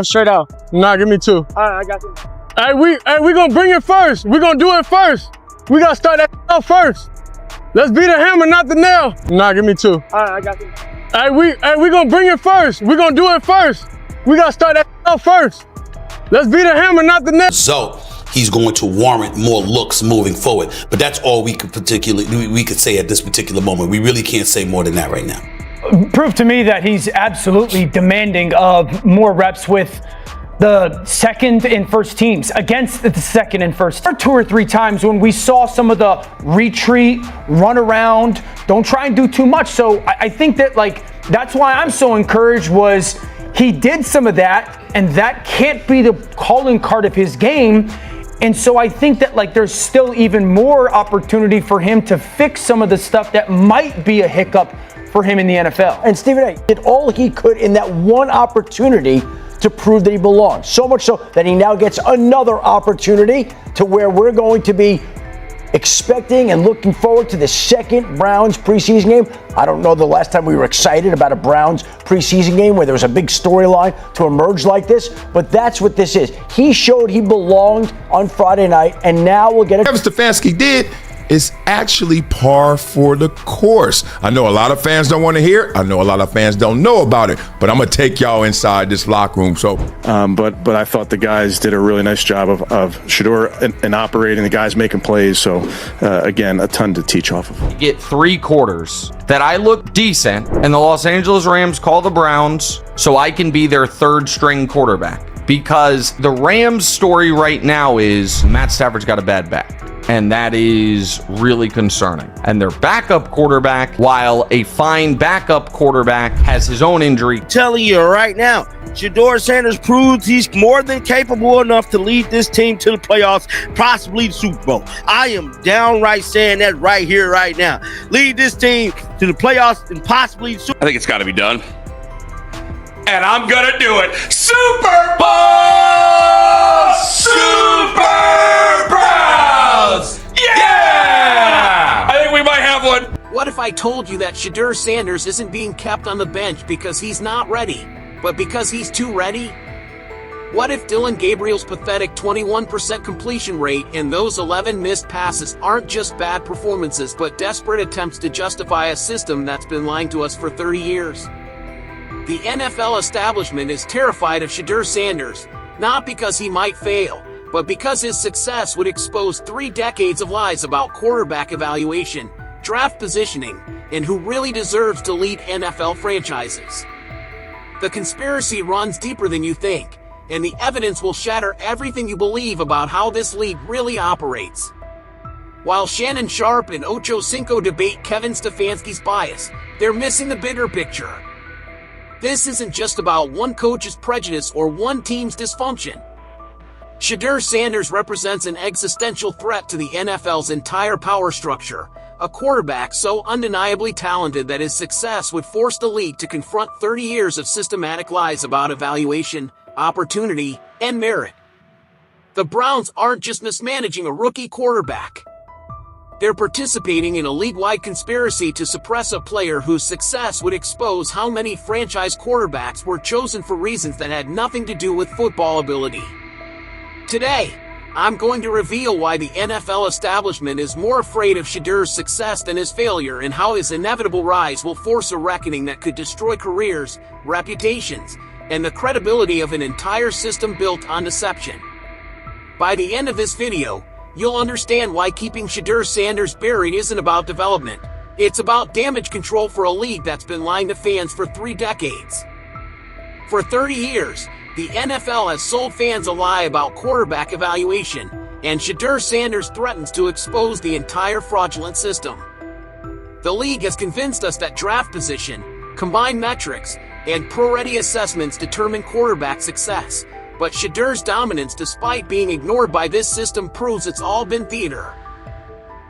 Straight out. Nah, give me 2. All right, I got you. Hey, we gonna bring it first. We gonna do it first. We gotta start that out first. Let's be the hammer, not the nail. Nah, give me 2. All right, I got you. Hey, we gonna bring it first. We gonna do it first. We gotta start that out first. Let's be the hammer, not the nail. So he's going to warrant more looks moving forward. But that's all we could say at this particular moment. We really can't say more than that right now. Proof to me that he's absolutely demanding of more reps with the second and first teams against the second and first. 2 or 3 times when we saw some of the retreat, run around, don't try and do too much. So I think that that's why I'm so encouraged was he did some of that, and that can't be the calling card of his game. And so I think that there's still even more opportunity for him to fix some of the stuff that might be a hiccup for him in the NFL. And Stephen A. did all he could in that one opportunity to prove that he belongs. So much so that he now gets another opportunity to where we're going to be expecting and looking forward to the second Browns preseason game. I don't know the last time we were excited about a Browns preseason game where there was a big storyline to emerge like this, but that's what this is. He showed he belonged on Friday night, and now we'll get it. Whatever Stefanski did is actually par for the course. I know a lot of fans don't want to hear it. I know a lot of fans don't know about it, but I'm gonna take y'all inside this locker room. So, but I thought the guys did a really nice job of Shedeur and operating, the guys making plays. So again, a ton to teach off of. Get 3 quarters that I look decent, and the Los Angeles Rams call the Browns so I can be their 3rd string quarterback. Because the Rams story right now is Matt Stafford's got a bad back. And that is really concerning. And their backup quarterback, while a fine backup quarterback, has his own injury. Telling you right now, Shedeur Sanders proves he's more than capable enough to lead this team to the playoffs, possibly the Super Bowl. I am downright saying that right here, right now. Lead this team to the playoffs and possibly the Super Bowl. I think it's got to be done. And I'm going to do it. Super Bowl! Super Browns! Yeah! I think we might have one. What if I told you that Shedeur Sanders isn't being kept on the bench because he's not ready, but because he's too ready? What if Dylan Gabriel's pathetic 21% completion rate and those 11 missed passes aren't just bad performances but desperate attempts to justify a system that's been lying to us for 30 years? The NFL establishment is terrified of Shedeur Sanders, not because he might fail, but because his success would expose 3 decades of lies about quarterback evaluation, draft positioning, and who really deserves to lead NFL franchises. The conspiracy runs deeper than you think, and the evidence will shatter everything you believe about how this league really operates. While Shannon Sharpe and Ocho Cinco debate Kevin Stefanski's bias, they're missing the bigger picture. This isn't just about one coach's prejudice or one team's dysfunction. Shedeur Sanders represents an existential threat to the NFL's entire power structure, a quarterback so undeniably talented that his success would force the league to confront 30 years of systematic lies about evaluation, opportunity, and merit. The Browns aren't just mismanaging a rookie quarterback. They're participating in a league-wide conspiracy to suppress a player whose success would expose how many franchise quarterbacks were chosen for reasons that had nothing to do with football ability. Today, I'm going to reveal why the NFL establishment is more afraid of Shedeur's success than his failure, and how his inevitable rise will force a reckoning that could destroy careers, reputations, and the credibility of an entire system built on deception. By the end of this video, you'll understand why keeping Shedeur Sanders buried isn't about development. It's about damage control for a league that's been lying to fans for 3 decades. For 30 years, the NFL has sold fans a lie about quarterback evaluation, and Shedeur Sanders threatens to expose the entire fraudulent system. The league has convinced us that draft position, combined metrics, and pro-ready assessments determine quarterback success. But Shedeur's dominance, despite being ignored by this system, proves it's all been theater.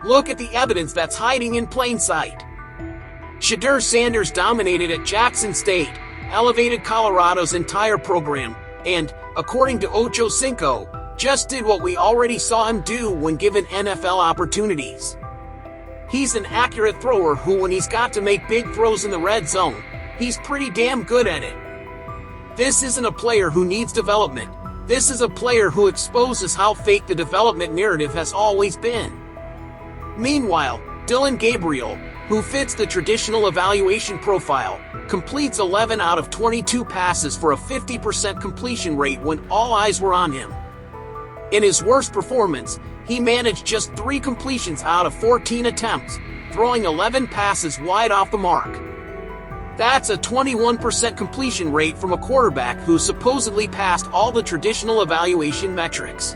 Look at the evidence that's hiding in plain sight. Shedeur Sanders dominated at Jackson State, elevated Colorado's entire program, and, according to Ocho Cinco, just did what we already saw him do when given NFL opportunities. He's an accurate thrower who, when he's got to make big throws in the red zone, he's pretty damn good at it. This isn't a player who needs development. This is a player who exposes how fake the development narrative has always been. Meanwhile, Dillon Gabriel, who fits the traditional evaluation profile, completes 11 out of 22 passes for a 50% completion rate when all eyes were on him. In his worst performance, he managed just 3 completions out of 14 attempts, throwing 11 passes wide off the mark. That's a 21% completion rate from a quarterback who supposedly passed all the traditional evaluation metrics.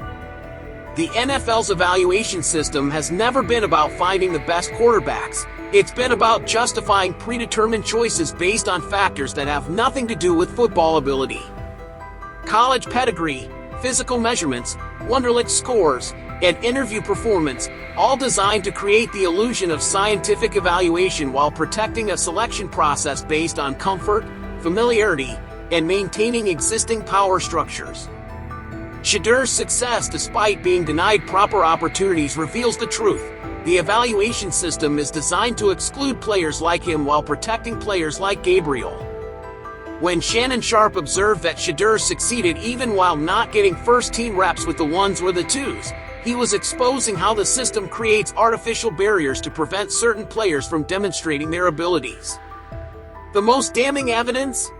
The NFL's evaluation system has never been about finding the best quarterbacks. It's been about justifying predetermined choices based on factors that have nothing to do with football ability. College pedigree, physical measurements, Wonderlic scores, and interview performance, all designed to create the illusion of scientific evaluation while protecting a selection process based on comfort, familiarity, and maintaining existing power structures. Shedeur's success despite being denied proper opportunities reveals the truth. The evaluation system is designed to exclude players like him while protecting players like Gabriel. When Shannon Sharpe observed that Shedeur succeeded even while not getting first-team reps with the ones or the twos, he was exposing how the system creates artificial barriers to prevent certain players from demonstrating their abilities. The most damning evidence?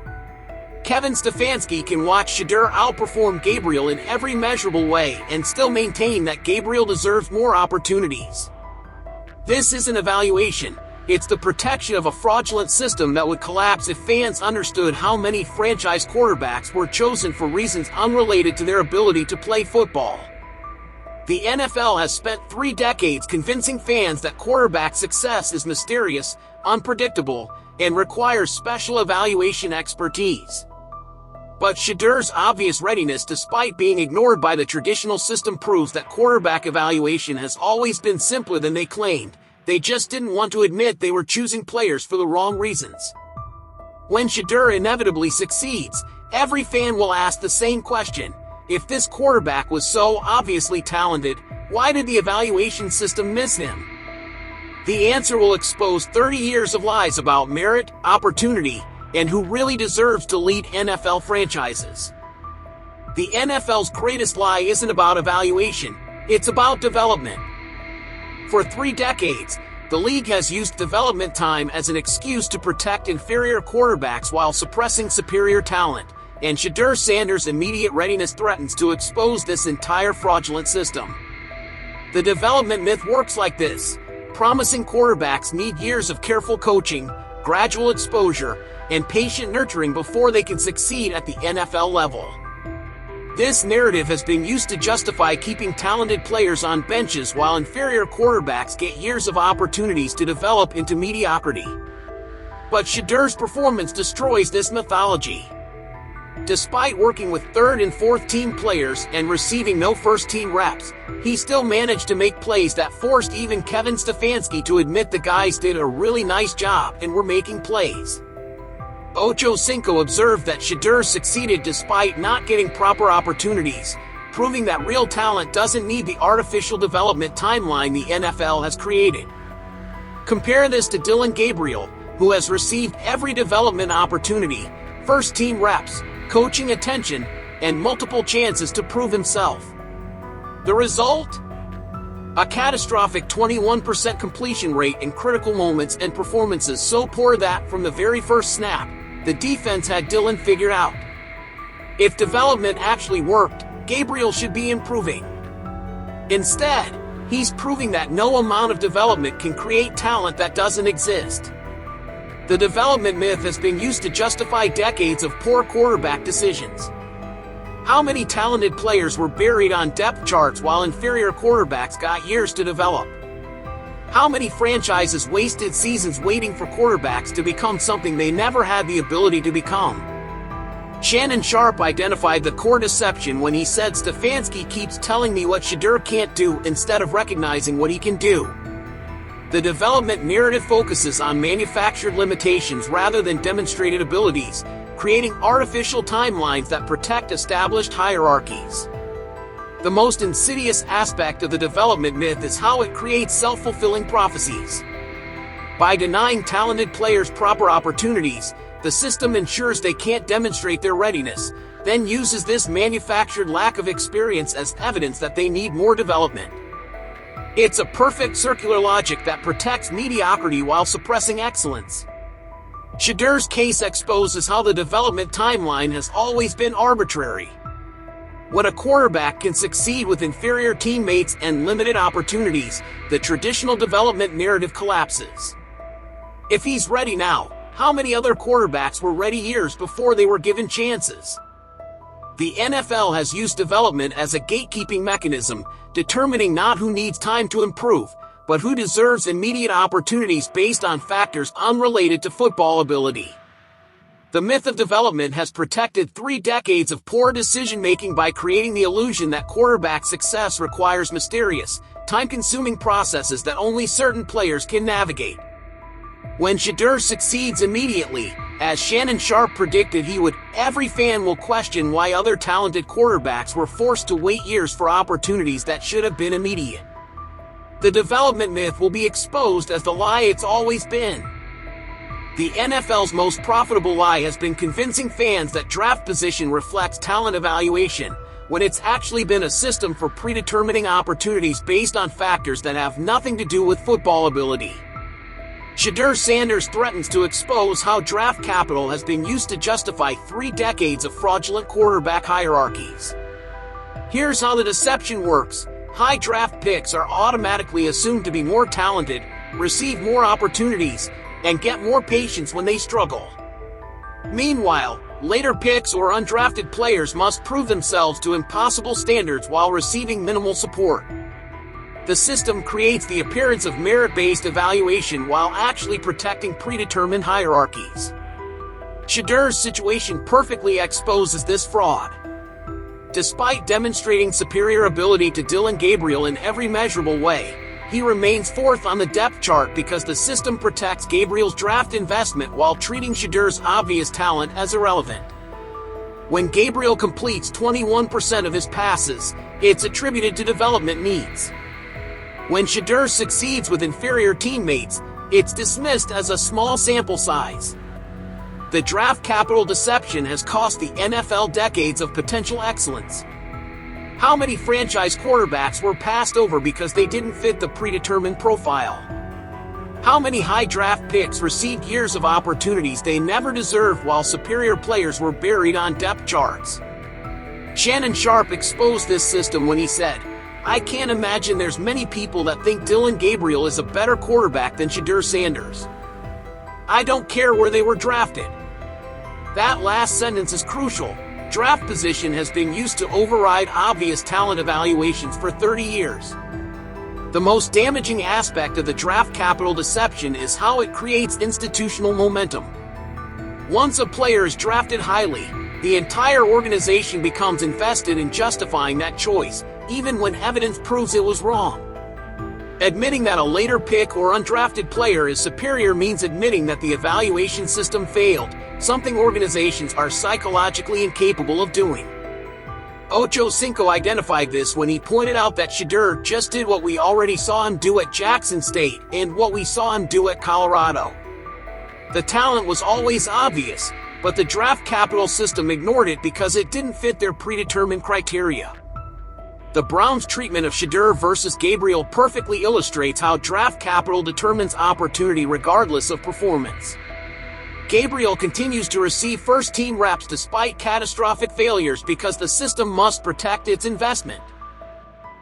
Kevin Stefanski can watch Shedeur outperform Gabriel in every measurable way and still maintain that Gabriel deserves more opportunities. This isn't evaluation, it's the protection of a fraudulent system that would collapse if fans understood how many franchise quarterbacks were chosen for reasons unrelated to their ability to play football. The NFL has spent 3 decades convincing fans that quarterback success is mysterious, unpredictable, and requires special evaluation expertise. But Shedeur's obvious readiness despite being ignored by the traditional system proves that quarterback evaluation has always been simpler than they claimed. They just didn't want to admit they were choosing players for the wrong reasons. When Shedeur inevitably succeeds, every fan will ask the same question. If this quarterback was so obviously talented, why did the evaluation system miss him? The answer will expose 30 years of lies about merit, opportunity, and who really deserves to lead NFL franchises. The NFL's greatest lie isn't about evaluation, it's about development. For 3 decades, the league has used development time as an excuse to protect inferior quarterbacks while suppressing superior talent, and Shedeur Sanders' immediate readiness threatens to expose this entire fraudulent system. The development myth works like this. Promising quarterbacks need years of careful coaching, gradual exposure, and patient nurturing before they can succeed at the NFL level. This narrative has been used to justify keeping talented players on benches while inferior quarterbacks get years of opportunities to develop into mediocrity. But Shedeur's performance destroys this mythology. Despite working with 3rd and 4th team players and receiving no first team reps, he still managed to make plays that forced even Kevin Stefanski to admit the guys did a really nice job and were making plays. Ocho Cinco observed that Shedeur succeeded despite not getting proper opportunities, proving that real talent doesn't need the artificial development timeline the NFL has created. Compare this to Dillon Gabriel, who has received every development opportunity, first team reps, coaching attention, and multiple chances to prove himself. The result? A catastrophic 21% completion rate in critical moments and performances so poor that, from the very first snap, the defense had Dillon figured out. If development actually worked, Gabriel should be improving. Instead, he's proving that no amount of development can create talent that doesn't exist. The development myth has been used to justify decades of poor quarterback decisions. How many talented players were buried on depth charts while inferior quarterbacks got years to develop? How many franchises wasted seasons waiting for quarterbacks to become something they never had the ability to become? Shannon Sharpe identified the core deception when he said Stefanski keeps telling me what Shedeur can't do instead of recognizing what he can do. The development narrative focuses on manufactured limitations rather than demonstrated abilities, creating artificial timelines that protect established hierarchies. The most insidious aspect of the development myth is how it creates self-fulfilling prophecies. By denying talented players proper opportunities, The system ensures they can't demonstrate their readiness, then uses this manufactured lack of experience as evidence that they need more development. It's a perfect circular logic that protects mediocrity while suppressing excellence. Shedeur's case exposes how the development timeline has always been arbitrary. When a quarterback can succeed with inferior teammates and limited opportunities, the traditional development narrative collapses. If he's ready now, how many other quarterbacks were ready years before they were given chances? The NFL has used development as a gatekeeping mechanism, determining not who needs time to improve, but who deserves immediate opportunities based on factors unrelated to football ability. The myth of development has protected 3 decades of poor decision-making by creating the illusion that quarterback success requires mysterious, time-consuming processes that only certain players can navigate. When Shedeur succeeds immediately, as Shannon Sharpe predicted he would, every fan will question why other talented quarterbacks were forced to wait years for opportunities that should have been immediate. The development myth will be exposed as the lie it's always been. The NFL's most profitable lie has been convincing fans that draft position reflects talent evaluation, when it's actually been a system for predetermining opportunities based on factors that have nothing to do with football ability. Shedeur Sanders threatens to expose how draft capital has been used to justify 3 decades of fraudulent quarterback hierarchies. Here's how the deception works. High draft picks are automatically assumed to be more talented, receive more opportunities, and get more patience when they struggle. Meanwhile, later picks or undrafted players must prove themselves to impossible standards while receiving minimal support. The system creates the appearance of merit-based evaluation while actually protecting predetermined hierarchies. Shedeur's situation perfectly exposes this fraud. Despite demonstrating superior ability to Dillon Gabriel in every measurable way, he remains 4th on the depth chart because the system protects Gabriel's draft investment while treating Shedeur's obvious talent as irrelevant. When Gabriel completes 21% of his passes, it's attributed to development needs. When Shedeur succeeds with inferior teammates, it's dismissed as a small sample size. The draft capital deception has cost the NFL decades of potential excellence. How many franchise quarterbacks were passed over because they didn't fit the predetermined profile? How many high draft picks received years of opportunities they never deserved while superior players were buried on depth charts? Shannon Sharpe exposed this system when he said, "I can't imagine there's many people that think Dillon Gabriel is a better quarterback than Shedeur Sanders. I don't care where they were drafted." That last sentence is crucial. Draft position has been used to override obvious talent evaluations for 30 years. The most damaging aspect of the draft capital deception is how it creates institutional momentum. Once a player is drafted highly, the entire organization becomes invested in justifying that choice, even when evidence proves it was wrong. Admitting that a later pick or undrafted player is superior means admitting that the evaluation system failed, something organizations are psychologically incapable of doing. Ocho Cinco identified this when he pointed out that Shedeur just did what we already saw him do at Jackson State and what we saw him do at Colorado. The talent was always obvious, but the draft capital system ignored it because it didn't fit their predetermined criteria. The Browns' treatment of Shedeur versus Gabriel perfectly illustrates how draft capital determines opportunity regardless of performance. Gabriel continues to receive first-team reps despite catastrophic failures because the system must protect its investment.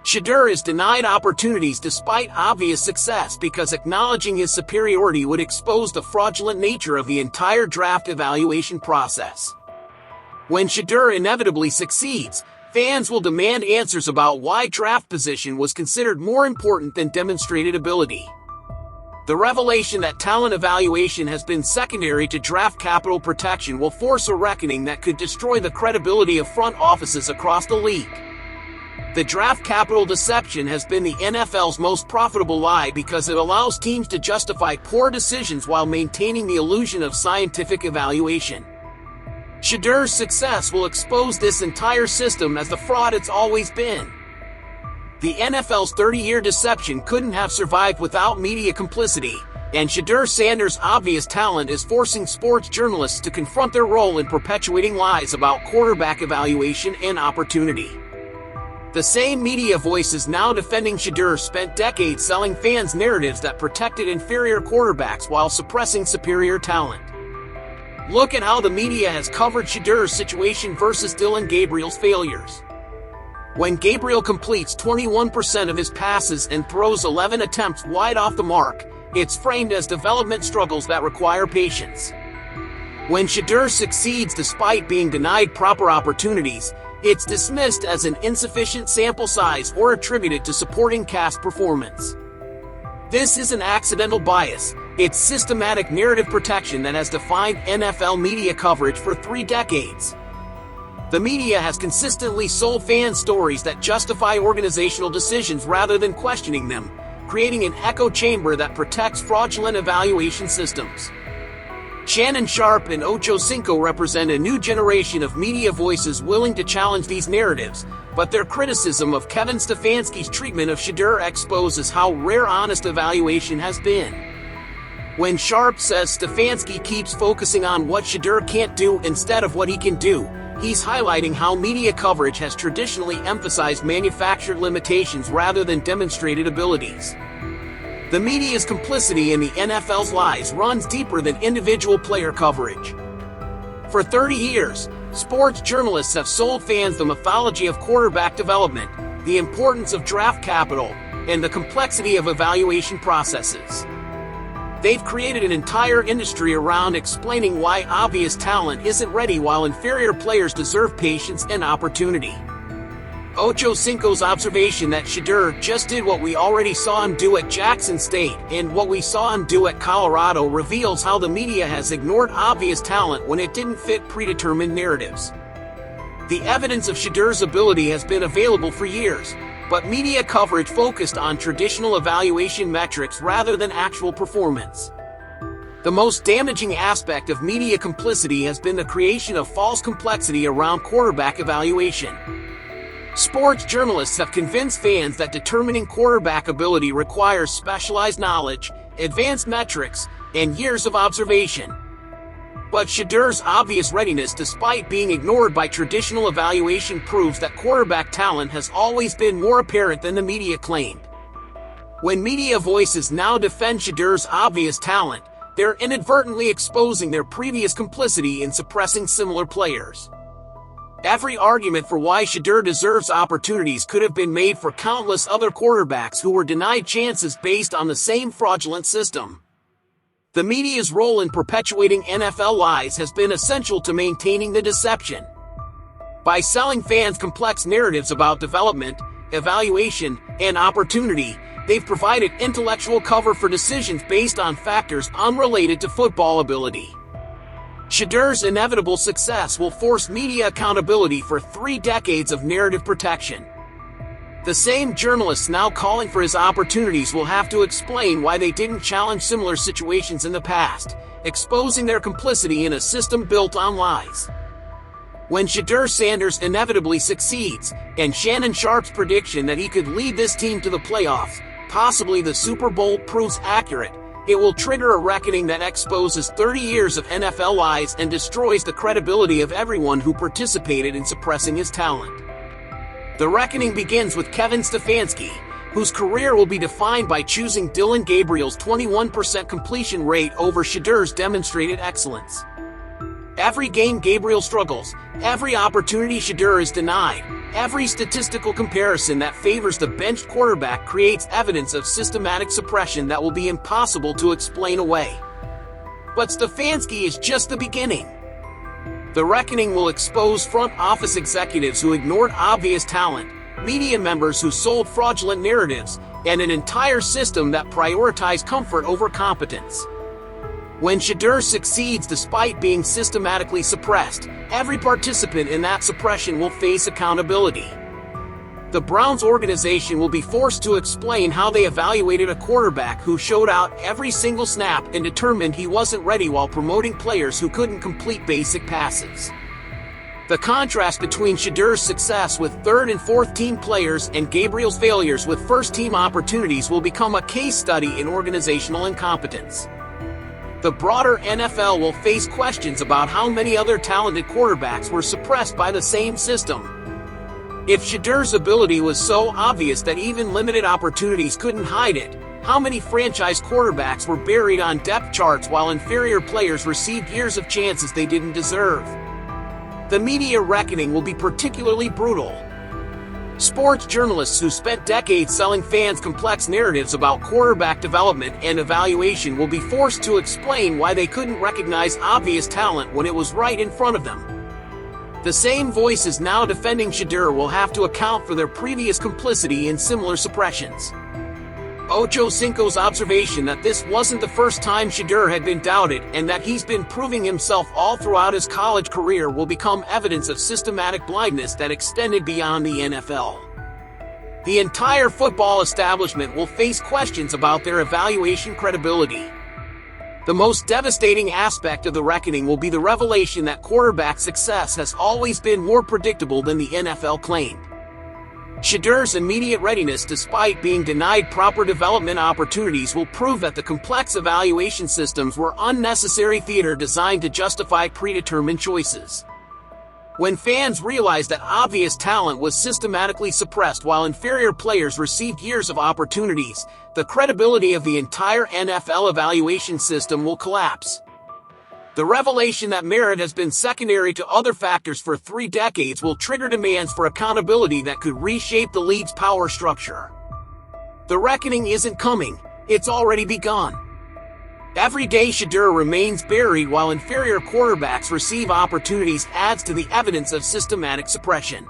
Shedeur is denied opportunities despite obvious success because acknowledging his superiority would expose the fraudulent nature of the entire draft evaluation process. When Shedeur inevitably succeeds, fans will demand answers about why draft position was considered more important than demonstrated ability. The revelation that talent evaluation has been secondary to draft capital protection will force a reckoning that could destroy the credibility of front offices across the league. The draft capital deception has been the NFL's most profitable lie because it allows teams to justify poor decisions while maintaining the illusion of scientific evaluation. Shedeur's success will expose this entire system as the fraud it's always been. The NFL's 30-year deception couldn't have survived without media complicity, and Shedeur Sanders' obvious talent is forcing sports journalists to confront their role in perpetuating lies about quarterback evaluation and opportunity. The same media voices now defending Shedeur spent decades selling fans narratives that protected inferior quarterbacks while suppressing superior talent. Look at how the media has covered Shedeur's situation versus Dillon Gabriel's failures. When Gabriel completes 21% of his passes and throws 11 attempts wide off the mark, it's framed as development struggles that require patience. When Shedeur succeeds despite being denied proper opportunities, it's dismissed as an insufficient sample size or attributed to supporting cast performance. This is an accidental bias. It's systematic narrative protection that has defined NFL media coverage for 3 decades. The media has consistently sold fan stories that justify organizational decisions rather than questioning them, creating an echo chamber that protects fraudulent evaluation systems. Shannon Sharpe and Ocho Cinco represent a new generation of media voices willing to challenge these narratives, but their criticism of Kevin Stefanski's treatment of Shedeur exposes how rare honest evaluation has been. When Sharpe says Stefanski keeps focusing on what Shedeur can't do instead of what he can do, he's highlighting how media coverage has traditionally emphasized manufactured limitations rather than demonstrated abilities. The media's complicity in the NFL's lies runs deeper than individual player coverage. For 30 years, sports journalists have sold fans the mythology of quarterback development, the importance of draft capital, and the complexity of evaluation processes. They've created an entire industry around explaining why obvious talent isn't ready while inferior players deserve patience and opportunity. Ocho Cinco's observation that Shedeur just did what we already saw him do at Jackson State and what we saw him do at Colorado reveals how the media has ignored obvious talent when it didn't fit predetermined narratives. The evidence of Shedeur's ability has been available for years, but media coverage focused on traditional evaluation metrics rather than actual performance. The most damaging aspect of media complicity has been the creation of false complexity around quarterback evaluation. Sports journalists have convinced fans that determining quarterback ability requires specialized knowledge, advanced metrics, and years of observation. But Shedeur's obvious readiness despite being ignored by traditional evaluation proves that quarterback talent has always been more apparent than the media claimed. When media voices now defend Shedeur's obvious talent, they're inadvertently exposing their previous complicity in suppressing similar players. Every argument for why Shedeur deserves opportunities could have been made for countless other quarterbacks who were denied chances based on the same fraudulent system. The media's role in perpetuating NFL lies has been essential to maintaining the deception. By selling fans complex narratives about development, evaluation, and opportunity, they've provided intellectual cover for decisions based on factors unrelated to football ability. Shedeur's inevitable success will force media accountability for 3 decades of narrative protection. The same journalists now calling for his opportunities will have to explain why they didn't challenge similar situations in the past, exposing their complicity in a system built on lies. When Shedeur Sanders inevitably succeeds, and Shannon Sharpe's prediction that he could lead this team to the playoffs, possibly the Super Bowl, proves accurate, it will trigger a reckoning that exposes 30 years of NFL lies and destroys the credibility of everyone who participated in suppressing his talent. The reckoning begins with Kevin Stefanski, whose career will be defined by choosing Dillon Gabriel's 21% completion rate over Shedeur's demonstrated excellence. Every game Gabriel struggles, every opportunity Shedeur is denied, every statistical comparison that favors the benched quarterback creates evidence of systematic suppression that will be impossible to explain away. But Stefanski is just the beginning. The reckoning will expose front office executives who ignored obvious talent, media members who sold fraudulent narratives, and an entire system that prioritized comfort over competence. When Shedeur succeeds despite being systematically suppressed, every participant in that suppression will face accountability. The Browns organization will be forced to explain how they evaluated a quarterback who showed out every single snap and determined he wasn't ready while promoting players who couldn't complete basic passes. The contrast between Shedeur's success with third and fourth team players and Gabriel's failures with first team opportunities will become a case study in organizational incompetence. The broader NFL will face questions about how many other talented quarterbacks were suppressed by the same system. If Shedeur's ability was so obvious that even limited opportunities couldn't hide it, how many franchise quarterbacks were buried on depth charts while inferior players received years of chances they didn't deserve? The media reckoning will be particularly brutal. Sports journalists who spent decades selling fans complex narratives about quarterback development and evaluation will be forced to explain why they couldn't recognize obvious talent when it was right in front of them. The same voices now defending Shedeur will have to account for their previous complicity in similar suppressions. Ocho Cinco's observation that this wasn't the first time Shedeur had been doubted and that he's been proving himself all throughout his college career will become evidence of systematic blindness that extended beyond the NFL. The entire football establishment will face questions about their evaluation credibility. The most devastating aspect of the reckoning will be the revelation that quarterback success has always been more predictable than the NFL claimed. Shedeur's immediate readiness despite being denied proper development opportunities will prove that the complex evaluation systems were unnecessary theater designed to justify predetermined choices. When fans realized that obvious talent was systematically suppressed while inferior players received years of opportunities, the credibility of the entire NFL evaluation system will collapse. The revelation that merit has been secondary to other factors for 3 decades will trigger demands for accountability that could reshape the league's power structure. The reckoning isn't coming, it's already begun. Every day Shedeur remains buried while inferior quarterbacks receive opportunities adds to the evidence of systematic suppression.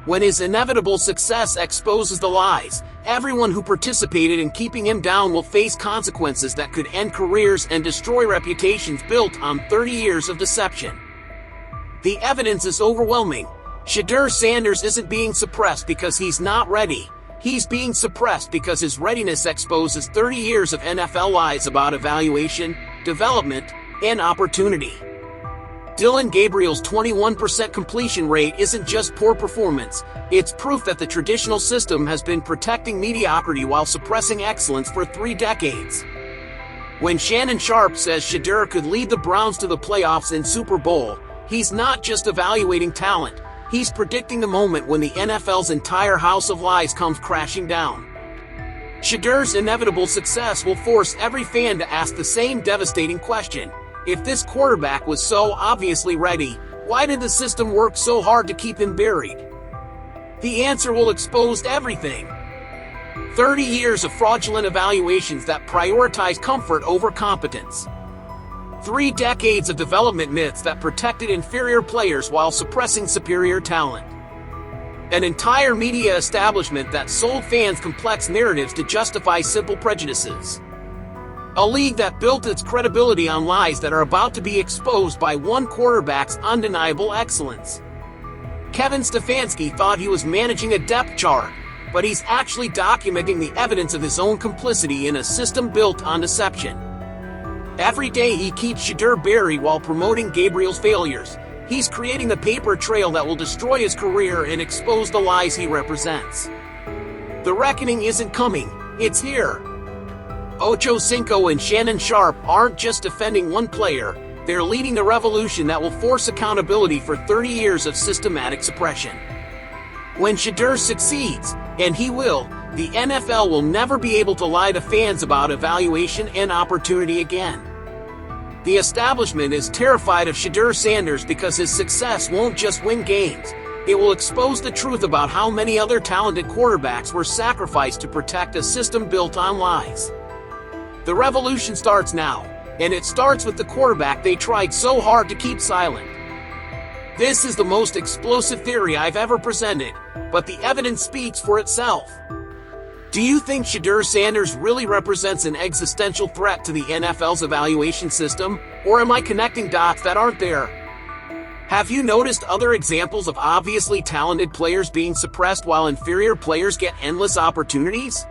When his inevitable success exposes the lies, everyone who participated in keeping him down will face consequences that could end careers and destroy reputations built on 30 years of deception. The evidence is overwhelming. Shedeur Sanders isn't being suppressed because he's not ready. He's being suppressed because his readiness exposes 30 years of NFL lies about evaluation, development, and opportunity. Dillon Gabriel's 21% completion rate isn't just poor performance, it's proof that the traditional system has been protecting mediocrity while suppressing excellence for 3 decades. When Shannon Sharpe says Shedeur could lead the Browns to the playoffs and Super Bowl, he's not just evaluating talent, he's predicting the moment when the NFL's entire house of lies comes crashing down. Shedeur's inevitable success will force every fan to ask the same devastating question. If this quarterback was so obviously ready, why did the system work so hard to keep him buried? The answer will expose everything. 30 years of fraudulent evaluations that prioritize comfort over competence. 3 decades of development myths that protected inferior players while suppressing superior talent. An entire media establishment that sold fans complex narratives to justify simple prejudices. A league that built its credibility on lies that are about to be exposed by one quarterback's undeniable excellence. Kevin Stefanski thought he was managing a depth chart, but he's actually documenting the evidence of his own complicity in a system built on deception. Every day he keeps Shedeur buried while promoting Gabriel's failures. He's creating the paper trail that will destroy his career and expose the lies he represents. The reckoning isn't coming, it's here. Ocho Cinco and Shannon Sharpe aren't just defending one player, they're leading the revolution that will force accountability for 30 years of systematic suppression. When Shedeur succeeds, and he will, the NFL will never be able to lie to fans about evaluation and opportunity again. The establishment is terrified of Shedeur Sanders because his success won't just win games, it will expose the truth about how many other talented quarterbacks were sacrificed to protect a system built on lies. The revolution starts now, and it starts with the quarterback they tried so hard to keep silent. This is the most explosive theory I've ever presented, but the evidence speaks for itself. Do you think Shedeur Sanders really represents an existential threat to the NFL's evaluation system, or am I connecting dots that aren't there? Have you noticed other examples of obviously talented players being suppressed while inferior players get endless opportunities?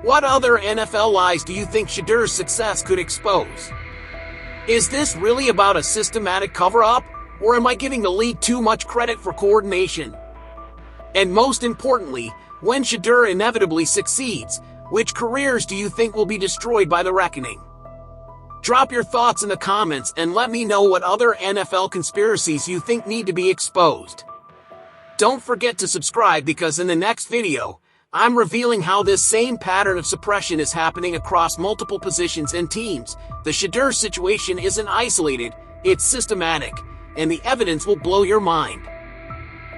What other NFL lies do you think Shedeur's success could expose? Is this really about a systematic cover-up, Or am I giving the league too much credit for coordination? And most importantly, when Shedeur inevitably succeeds, which careers do you think will be destroyed by the reckoning? Drop your thoughts in the comments and let me know what other NFL conspiracies you think need to be exposed. Don't forget to subscribe because in the next video, I'm revealing how this same pattern of suppression is happening across multiple positions and teams. The Shedeur situation isn't isolated, it's systematic, and the evidence will blow your mind.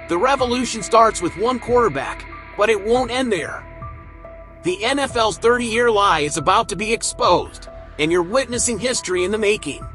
The revolution starts with one quarterback, but it won't end there. The NFL's 30-year lie is about to be exposed, and you're witnessing history in the making.